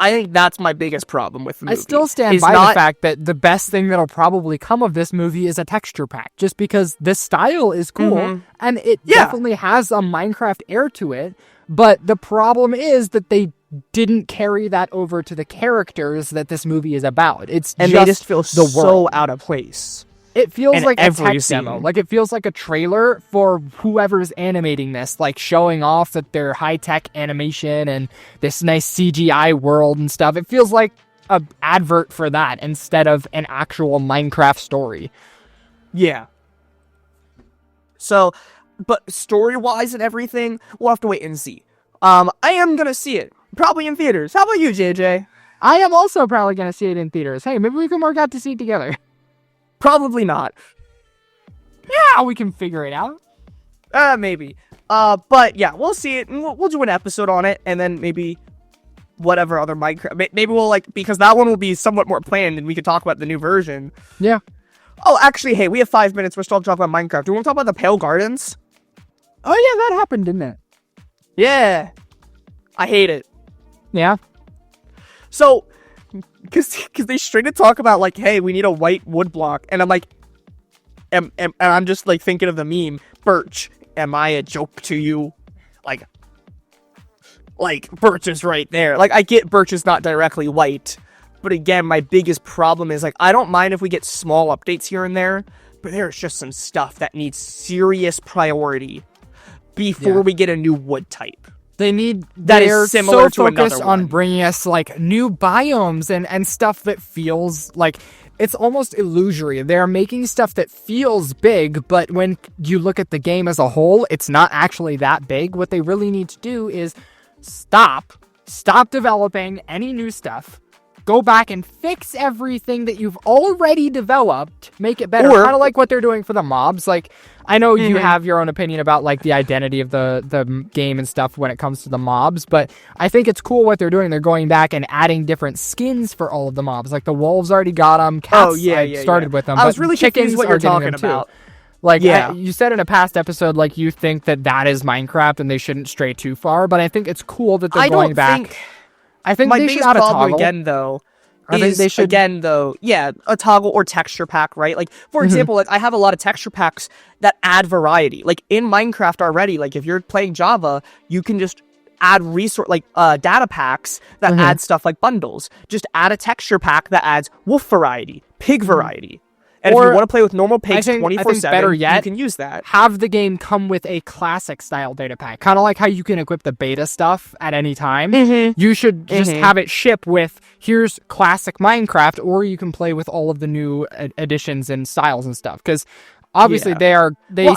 I think that's my biggest problem with the movie. I still stand by the fact that the best thing that'll probably come of this movie is a texture pack, just because this style is cool, and it definitely has a Minecraft air to it, but the problem is that they didn't carry that over to the characters that this movie is about. They just feel so out of place. It feels like a tech demo. Like, it feels like a trailer for whoever's animating this, like, showing off that they're high-tech animation and this nice CGI world and stuff. It feels like an advert for that instead of an actual Minecraft story. Yeah. So, but story-wise and everything, we'll have to wait and see. I am gonna see it. Probably in theaters. How about you, JJ? I am also probably gonna see it in theaters. Hey, maybe we can work out to see it together. Probably not. Yeah, we can figure it out. Maybe. But yeah, we'll see it, and we'll do an episode on it, and then maybe whatever other Minecraft. Maybe we'll, like, because that one will be somewhat more planned, and we could talk about the new version. Yeah. Oh, actually, hey, we have 5 minutes. We're still talking about Minecraft. Do we want to talk about the Pale Gardens? Oh yeah, that happened, didn't it? Yeah. I hate it. Yeah. So, because they straight to talk about like, hey, we need a white wood block, and I'm like, and I'm just like thinking of the meme, Birch, am I a joke to you? Like Birch is right there. Like, I get Birch is not directly white, but again, my biggest problem is like, I don't mind if we get small updates here and there, but there's just some stuff that needs serious priority before we get a new wood type. They're so focused on bringing us like new biomes and stuff that feels like it's almost illusory. They're making stuff that feels big, but when you look at the game as a whole, it's not actually that big. What they really need to do is stop developing any new stuff. Go back and fix everything that you've already developed, make it better. Kind of like what they're doing for the mobs. Like, I know you have your own opinion about like the identity of the game and stuff when it comes to the mobs, but I think it's cool what they're doing. They're going back and adding different skins for all of the mobs. Like the wolves already got them. Cats, started with them. I was really confused what you're talking about. Like, you said in a past episode, like, you think that is Minecraft and they shouldn't stray too far, but I think it's cool that they're going back. I think my they biggest should add a problem toggle. again, though, a toggle or texture pack, right? Like, for example, like, I have a lot of texture packs that add variety. Like, in Minecraft already, like, if you're playing Java, you can just add data packs that add stuff like bundles. Just add a texture pack that adds wolf variety, pig variety. And if you want to play with normal pigs 24/7, better yet, you can use that. Have the game come with a classic style data pack. Kind of like how you can equip the beta stuff at any time. You should just have it ship with, here's classic Minecraft, or you can play with all of the new additions and styles and stuff. Because obviously they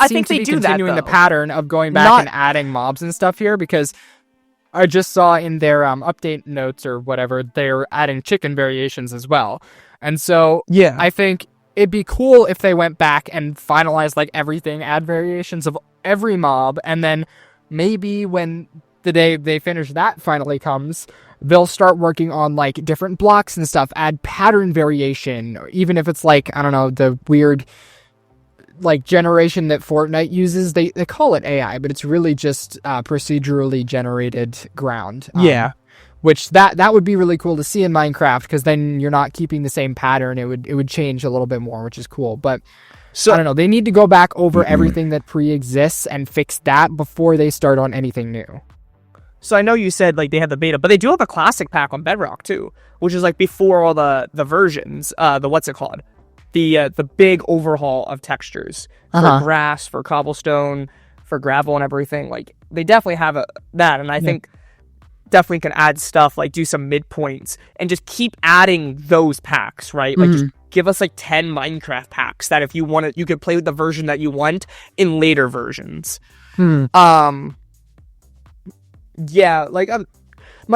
seem to be continuing the pattern of going back and adding mobs and stuff here, because I just saw in their update notes or whatever, they're adding chicken variations as well. And so I think it'd be cool if they went back and finalized like everything, add variations of every mob, and then maybe when the day they finish that finally comes, they'll start working on like different blocks and stuff, add pattern variation, or even if it's like, I don't know, the weird like generation that Fortnite uses. They call it AI, but it's really just procedurally generated ground. Which that would be really cool to see in Minecraft, because then you're not keeping the same pattern. It would change a little bit more, which is cool. But so I don't know. They need to go back over everything that pre-exists and fix that before they start on anything new. So I know you said like they have the beta, but they do have a classic pack on Bedrock too, which is like before all the versions. The big overhaul of textures for grass, for cobblestone, for gravel, and everything. Like they definitely have that, and I think definitely can add stuff, like do some midpoints and just keep adding those packs, right? Like just give us like 10 Minecraft packs that if you want it, you could play with the version that you want in later versions. My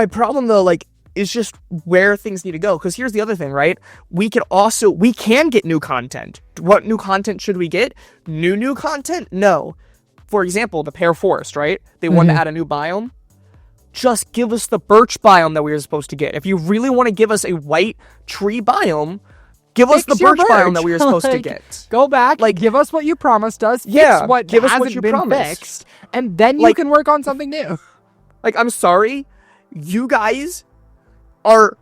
problem though, like, is just where things need to go. Because here's the other thing, right? We can get new content. What new content should we get? New content? No. For example, the Pear Forest, right? They wanted to add a new biome. Just give us the birch biome that we were supposed to get. If you really want to give us a white tree biome, give us the birch biome that we were supposed to get. Go back, like, give us what you promised us. Fix what give us hasn't what you been promised. fixed, and then you can work on something new. Like, I'm sorry, you guys are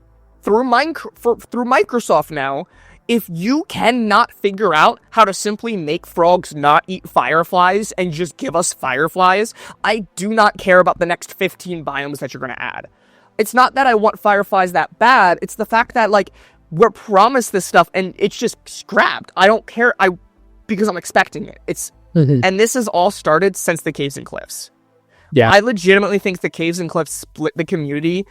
through Microsoft now. If you cannot figure out how to simply make frogs not eat fireflies and just give us fireflies, I do not care about the next 15 biomes that you're going to add. It's not that I want fireflies that bad. It's the fact that, like, we're promised this stuff and it's just scrapped. I don't care because I'm expecting it. And this has all started since the Caves and Cliffs. Yeah. I legitimately think the Caves and Cliffs split the community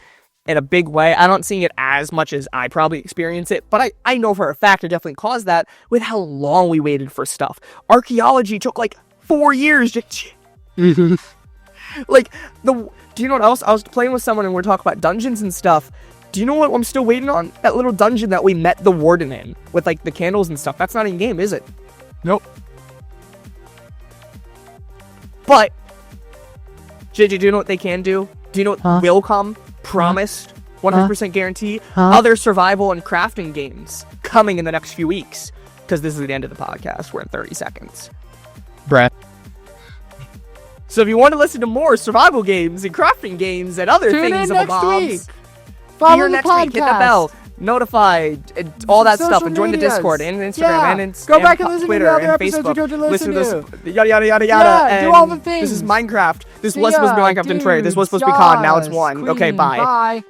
in a big way. I don't see it as much as I probably experience it, but I know for a fact it definitely caused that with how long we waited for stuff. Archaeology took like 4 years. Like, do you know what else? I was playing with someone and we're talking about dungeons and stuff. Do you know what I'm still waiting on? That little dungeon that we met the warden in with like the candles and stuff. That's not in game, is it? Nope. But JJ, do you know what they can do? Do you know what will come? Promised, 100% guarantee. Other survival and crafting games coming in the next few weeks, because this is the end of the podcast. We're in 30 seconds. Brett. So if you want to listen to more survival games and crafting games and other things of the mobs, follow here the next podcast. week, hit the bell. notified, and all that stuff, Social and join the medias. Discord, and Instagram, Yeah. and Go back and listen to Twitter, the other and episodes Facebook. you told you to listen to to. this, yada yada yada Yeah, yada. do And all the things. This is Minecraft. This See was supposed to be ya, Minecraft and Terraria. This was supposed to be Con. Now it's dudes, one. Okay, queen, bye. Bye.